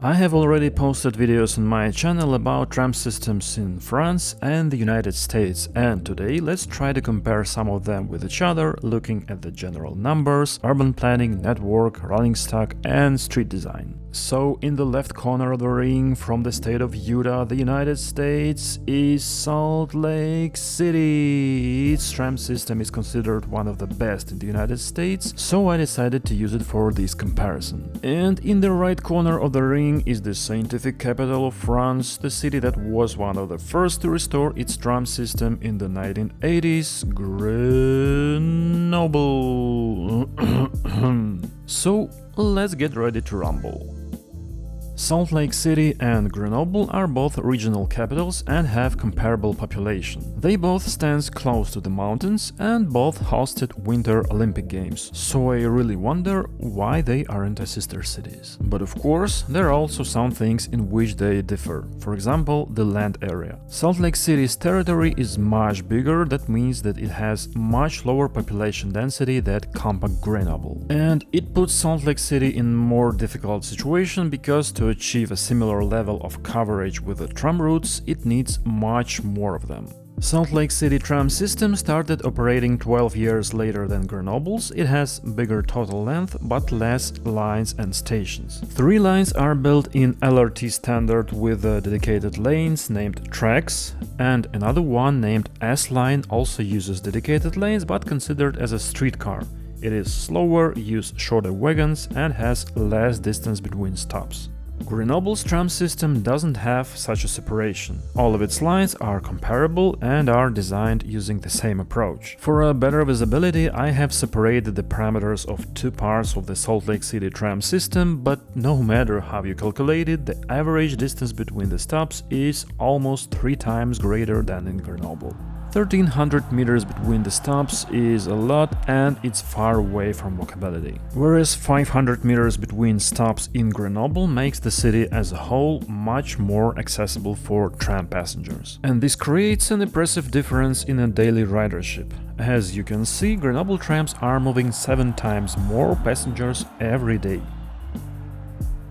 I have already posted videos on my channel about tram systems in France and the United States, and today let's try to compare some of them with each other, looking at the general numbers, urban planning, network, rolling stock and street design. So in the left corner of the ring from the state of Utah, the United States, is Salt Lake City. Its tram system is considered one of the best in the United States, so I decided to use it for this comparison. And in the right corner of the ring is the scientific capital of France, the city that was one of the first to restore its tram system in the 1980s, Grenoble. So let's get ready to rumble. Salt Lake City and Grenoble are both regional capitals and have comparable population. They both stand close to the mountains and both hosted Winter Olympic Games, so I really wonder why they aren't sister cities. But of course, there are also some things in which they differ. For example, the land area. Salt Lake City's territory is much bigger, that means that it has much lower population density than compact Grenoble. And it puts Salt Lake City in more difficult situation because to achieve a similar level of coverage with the tram routes, it needs much more of them. Salt Lake City tram system started operating 12 years later than Grenoble's. It has bigger total length but less lines and stations. 3 lines are built in LRT standard with dedicated lanes named tracks, and another one named S-line also uses dedicated lanes but considered as a streetcar. It is slower, uses shorter wagons and has less distance between stops. Grenoble's tram system doesn't have such a separation. All of its lines are comparable and are designed using the same approach. For a better visibility, I have separated the parameters of 2 parts of the Salt Lake City tram system, but no matter how you calculate it, the average distance between the stops is almost 3 times greater than in Grenoble. 1300 meters between the stops is a lot and it's far away from walkability. Whereas 500 meters between stops in Grenoble makes the city as a whole much more accessible for tram passengers. And this creates an impressive difference in a daily ridership. As you can see, Grenoble trams are moving 7 times more passengers every day.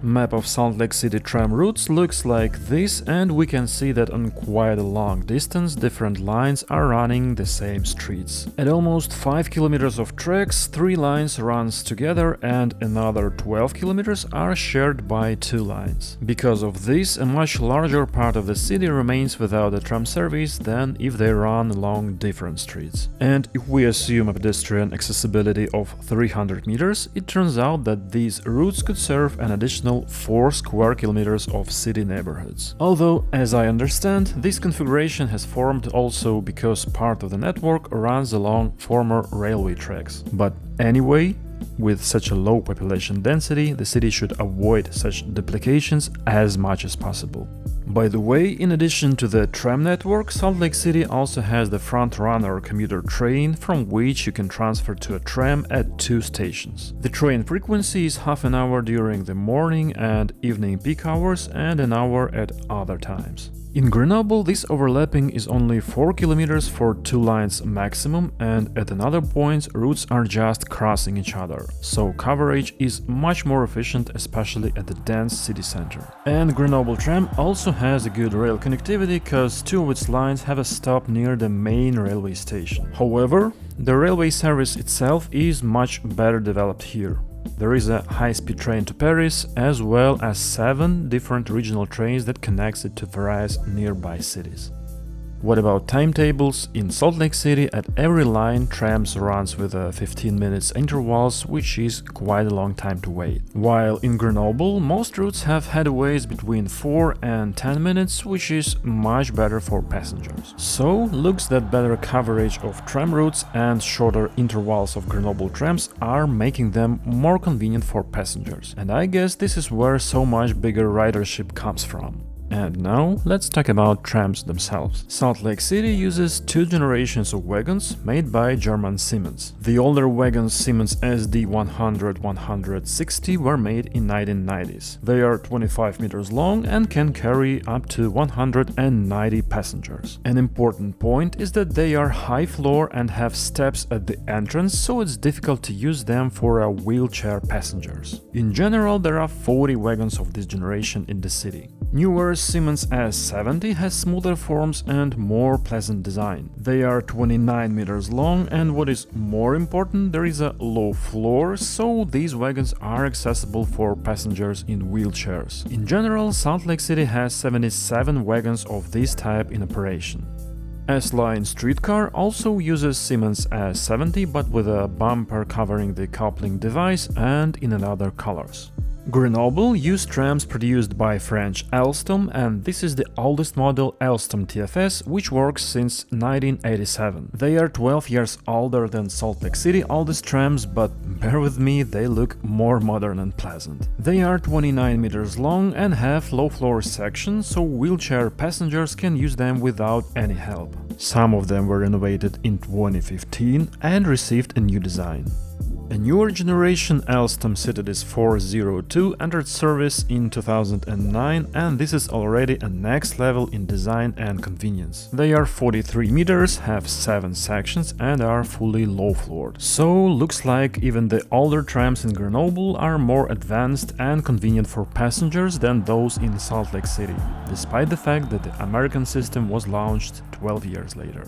Map of Salt Lake City tram routes looks like this, and we can see that on quite a long distance different lines are running the same streets. At almost 5 kilometers of tracks, 3 lines runs together and another 12 kilometers are shared by 2 lines. Because of this, a much larger part of the city remains without a tram service than if they run along different streets. And if we assume a pedestrian accessibility of 300 meters, it turns out that these routes could serve an additional 4 square kilometers of city neighborhoods. Although, as I understand, this configuration has formed also because part of the network runs along former railway tracks. But anyway, with such a low population density, the city should avoid such duplications as much as possible. By the way, in addition to the tram network, Salt Lake City also has the front-runner commuter train, from which you can transfer to a tram at 2 stations. The train frequency is half an hour during the morning and evening peak hours and an hour at other times. In Grenoble, this overlapping is only 4 kilometers for 2 lines maximum, and at another points routes are just crossing each other, so coverage is much more efficient, especially at the dense city center. And Grenoble tram also has a good rail connectivity, cause 2 of its lines have a stop near the main railway station. However, the railway service itself is much better developed here. There is a high-speed train to Paris, as well as 7 different regional trains that connects it to various nearby cities. What about timetables? In Salt Lake City, at every line, trams runs with 15 minutes intervals, which is quite a long time to wait. While in Grenoble, most routes have headways between 4 and 10 minutes, which is much better for passengers. So, looks that better coverage of tram routes and shorter intervals of Grenoble trams are making them more convenient for passengers. And I guess this is where so much bigger ridership comes from. And now, let's talk about trams themselves. Salt Lake City uses two generations of wagons made by German Siemens. The older wagons Siemens SD 100-160 were made in 1990s. They are 25 meters long and can carry up to 190 passengers. An important point is that they are high floor and have steps at the entrance, so it's difficult to use them for wheelchair passengers. In general, there are 40 wagons of this generation in the city. Newer Siemens S70 has smoother forms and more pleasant design. They are 29 meters long, and what is more important, there is a low floor, so these wagons are accessible for passengers in wheelchairs. In general, Salt Lake City has 77 wagons of this type in operation. S-Line streetcar also uses Siemens S70, but with a bumper covering the coupling device and in another colors. Grenoble used trams produced by French Alstom, and this is the oldest model Alstom TFS, which works since 1987. They are 12 years older than Salt Lake City oldest trams, but bear with me, they look more modern and pleasant. They are 29 meters long and have low floor sections, so wheelchair passengers can use them without any help. Some of them were renovated in 2015 and received a new design. A newer generation Alstom Citadis 402 entered service in 2009, and this is already a next level in design and convenience. They are 43 meters, have 7 sections and are fully low-floored. So looks like even the older trams in Grenoble are more advanced and convenient for passengers than those in Salt Lake City, despite the fact that the American system was launched 12 years later.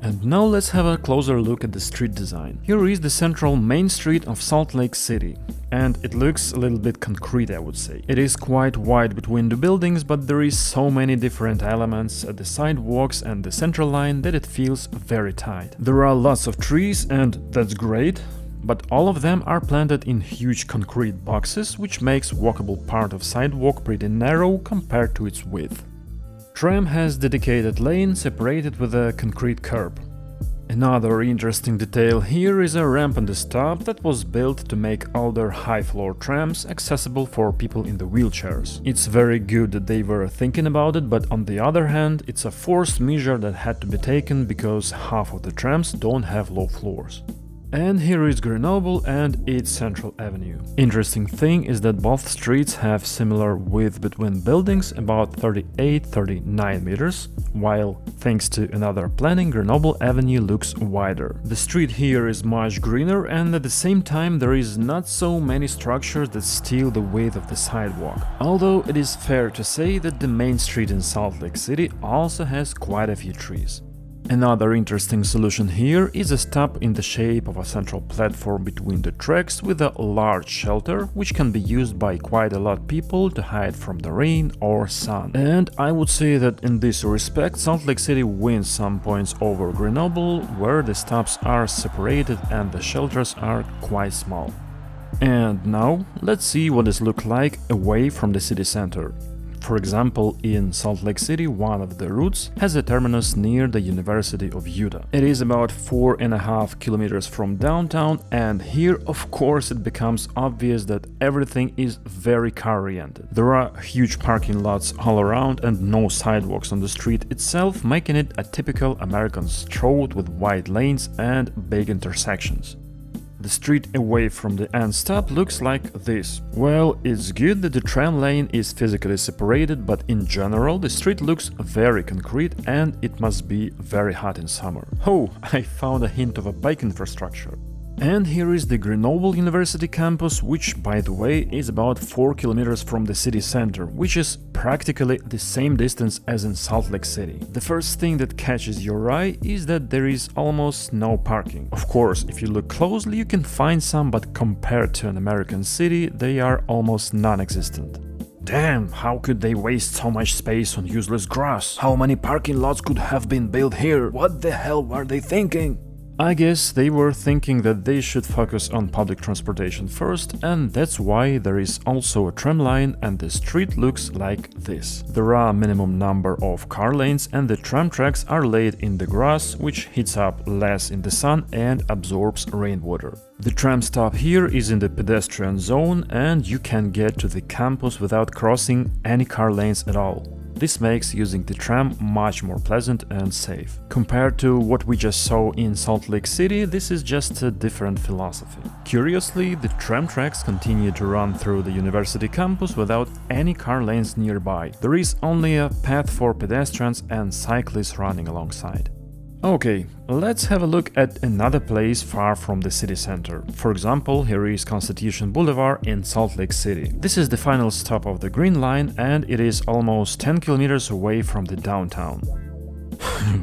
And now let's have a closer look at the street design. Here is the central main street of Salt Lake City, and it looks a little bit concrete, I would say. It is quite wide between the buildings, but there is so many different elements at the sidewalks and the central line that it feels very tight. There are lots of trees, and that's great, but all of them are planted in huge concrete boxes, which makes walkable part of sidewalk pretty narrow compared to its width. Tram has dedicated lane separated with a concrete curb. Another interesting detail here is a ramp on the stop that was built to make older high-floor trams accessible for people in the wheelchairs. It's very good that they were thinking about it, but on the other hand, it's a forced measure that had to be taken because half of the trams don't have low floors. And here is Grenoble and its Central Avenue. Interesting thing is that both streets have similar width between buildings, about 38-39 meters, while thanks to another planning, Grenoble Avenue looks wider. The street here is much greener, and at the same time there is not so many structures that steal the width of the sidewalk. Although it is fair to say that the main street in Salt Lake City also has quite a few trees. Another interesting solution here is a stop in the shape of a central platform between the tracks with a large shelter, which can be used by quite a lot of people to hide from the rain or sun. And I would say that in this respect, Salt Lake City wins some points over Grenoble, where the stops are separated and the shelters are quite small. And now, let's see what this looks like away from the city center. For example, in Salt Lake City, one of the routes has a terminus near the University of Utah. It is about 4.5 kilometers from downtown, and here, of course, it becomes obvious that everything is very car-oriented. There are huge parking lots all around and no sidewalks on the street itself, making it a typical American road with wide lanes and big intersections. The street away from the end stop looks like this. Well, it's good that the tram lane is physically separated, but in general the street looks very concrete and it must be very hot in summer. Oh, I found a hint of a bike infrastructure. And here is the Grenoble University campus, which, by the way, is about 4 kilometers from the city center, which is practically the same distance as in Salt Lake City. The first thing that catches your eye is that there is almost no parking. Of course, if you look closely, you can find some, but compared to an American city, they are almost non-existent. Damn, how could they waste so much space on useless grass? How many parking lots could have been built here? What the hell were they thinking? I guess they were thinking that they should focus on public transportation first, and that's why there is also a tram line and the street looks like this. There are a minimum number of car lanes and the tram tracks are laid in the grass, which heats up less in the sun and absorbs rainwater. The tram stop here is in the pedestrian zone and you can get to the campus without crossing any car lanes at all. This makes using the tram much more pleasant and safe. Compared to what we just saw in Salt Lake City, this is just a different philosophy. Curiously, the tram tracks continue to run through the university campus without any car lanes nearby. There is only a path for pedestrians and cyclists running alongside. Okay, let's have a look at another place far from the city center. For example, here is Constitution Boulevard in Salt Lake City. This is the final stop of the Green Line and it is almost 10 kilometers away from the downtown.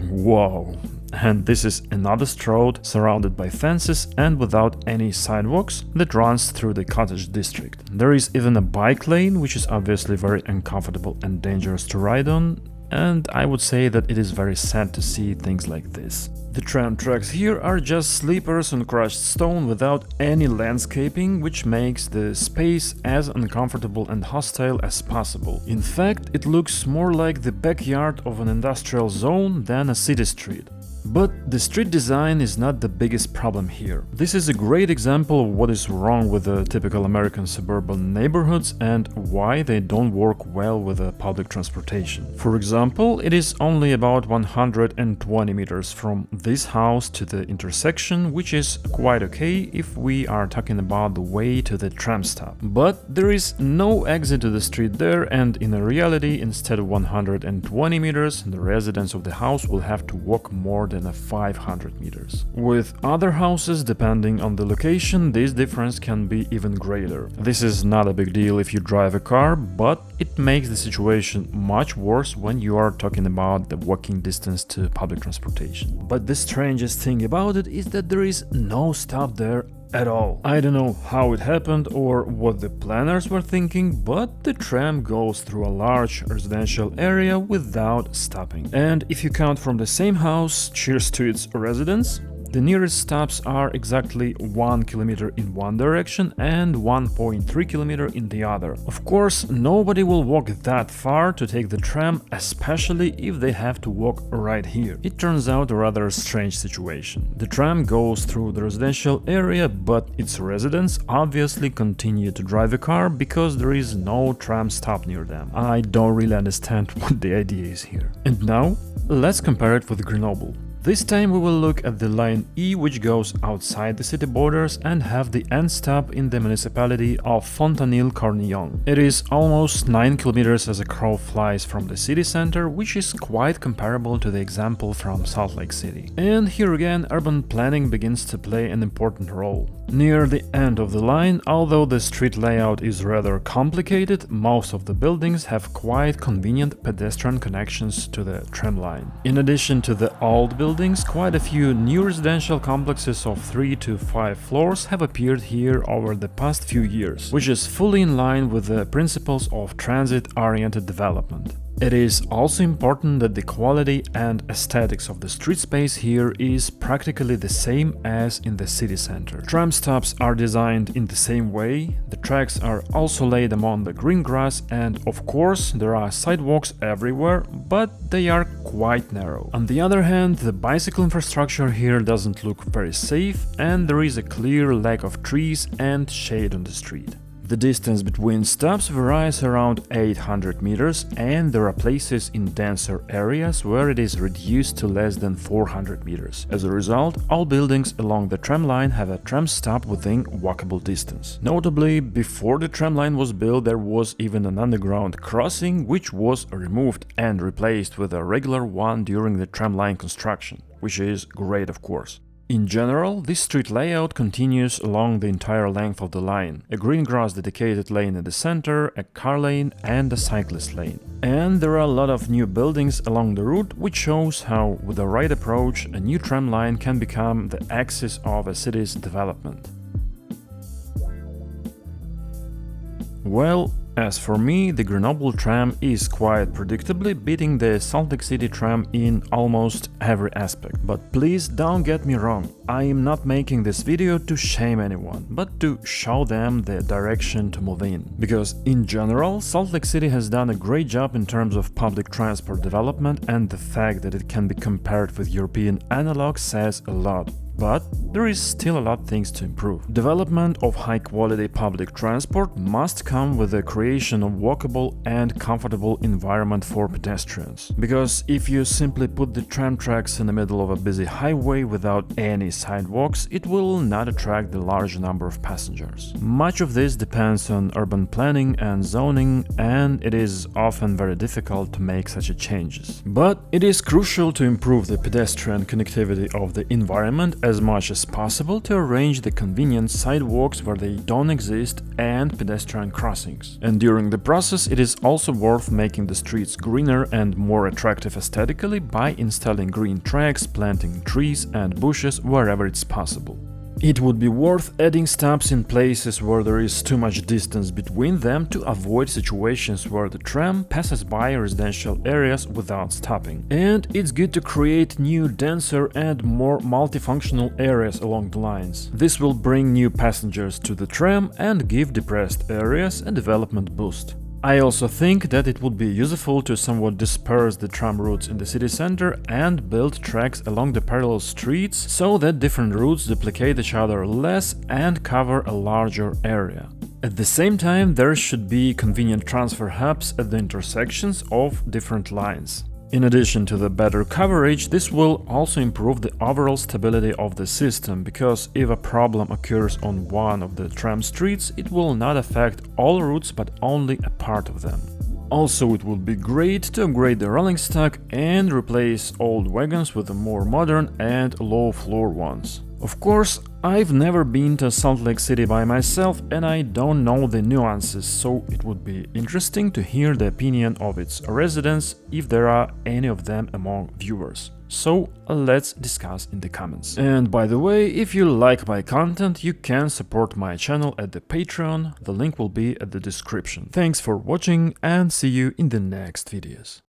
Wow! And this is another road surrounded by fences and without any sidewalks that runs through the cottage district. There is even a bike lane, which is obviously very uncomfortable and dangerous to ride on. And I would say that it is very sad to see things like this. The tram tracks here are just sleepers on crushed stone without any landscaping, which makes the space as uncomfortable and hostile as possible. In fact, it looks more like the backyard of an industrial zone than a city street. But the street design is not the biggest problem here. This is a great example of what is wrong with the typical American suburban neighborhoods and why they don't work well with public transportation. For example, it is only about 120 meters from this house to the intersection, which is quite okay if we are talking about the way to the tram stop. But there is no exit to the street there, and in reality, instead of 120 meters, the residents of the house will have to walk more than 500 meters. With other houses, depending on the location, this difference can be even greater. This is not a big deal if you drive a car, but it makes the situation much worse when you are talking about the walking distance to public transportation. But the strangest thing about it is that there is no stop there at all. I don't know how it happened or what the planners were thinking, but the tram goes through a large residential area without stopping. And if you count from the same house, cheers to its residents, the nearest stops are exactly 1 kilometer in one direction and 1.3 kilometer in the other. Of course, nobody will walk that far to take the tram, especially if they have to walk right here. It turns out a rather strange situation. The tram goes through the residential area, but its residents obviously continue to drive a car because there is no tram stop near them. I don't really understand what the idea is here. And now, let's compare it with Grenoble. This time we will look at the line E, which goes outside the city borders and have the end stop in the municipality of Fontanille-Cornillon. It is almost 9 kilometers as a crow flies from the city center, which is quite comparable to the example from Salt Lake City. And here again, urban planning begins to play an important role. Near the end of the line, although the street layout is rather complicated, most of the buildings have quite convenient pedestrian connections to the tram line. In addition to the old buildings, quite a few new residential complexes of 3 to 5 floors have appeared here over the past few years, which is fully in line with the principles of transit-oriented development. It is also important that the quality and aesthetics of the street space here is practically the same as in the city center. Tram stops are designed in the same way, the tracks are also laid among the green grass, and of course there are sidewalks everywhere, but they are quite narrow. On the other hand, the bicycle infrastructure here doesn't look very safe, and there is a clear lack of trees and shade on the street. The distance between stops varies around 800 meters, and there are places in denser areas where it is reduced to less than 400 meters. As a result, all buildings along the tram line have a tram stop within walkable distance. Notably, before the tram line was built, there was even an underground crossing, which was removed and replaced with a regular one during the tram line construction, which is great, of course. In general, this street layout continues along the entire length of the line. A green grass dedicated lane at the center, a car lane and a cyclist lane. And there are a lot of new buildings along the route, which shows how, with the right approach, a new tram line can become the axis of a city's development. Well, as for me, the Grenoble tram is quite predictably beating the Salt Lake City tram in almost every aspect. But please don't get me wrong, I am not making this video to shame anyone, but to show them the direction to move in. Because in general, Salt Lake City has done a great job in terms of public transport development, and the fact that it can be compared with European analogs says a lot. but there is still a lot of things to improve. Development of high-quality public transport must come with the creation of walkable and comfortable environment for pedestrians. Because if you simply put the tram tracks in the middle of a busy highway without any sidewalks, it will not attract the large number of passengers. Much of this depends on urban planning and zoning, and it is often very difficult to make such changes. But it is crucial to improve the pedestrian connectivity of the environment as much as possible, to arrange the convenient sidewalks where they don't exist and pedestrian crossings. And during the process, it is also worth making the streets greener and more attractive aesthetically by installing green tracks, planting trees and bushes wherever it's possible. It would be worth adding stops in places where there is too much distance between them to avoid situations where the tram passes by residential areas without stopping. And it's good to create new, denser and more multifunctional areas along the lines. This will bring new passengers to the tram and give depressed areas a development boost. I also think that it would be useful to somewhat disperse the tram routes in the city center and build tracks along the parallel streets so that different routes duplicate each other less and cover a larger area. At the same time, there should be convenient transfer hubs at the intersections of different lines. In addition to the better coverage, this will also improve the overall stability of the system, because if a problem occurs on one of the tram streets, it will not affect all routes but only a part of them. Also, it would be great to upgrade the rolling stock and replace old wagons with the more modern and low-floor ones. Of course, I've never been to Salt Lake City by myself and I don't know the nuances, so it would be interesting to hear the opinion of its residents, if there are any of them among viewers. So let's discuss in the comments. And by the way, if you like my content, you can support my channel at the Patreon, the link will be at the description. Thanks for watching and see you in the next videos.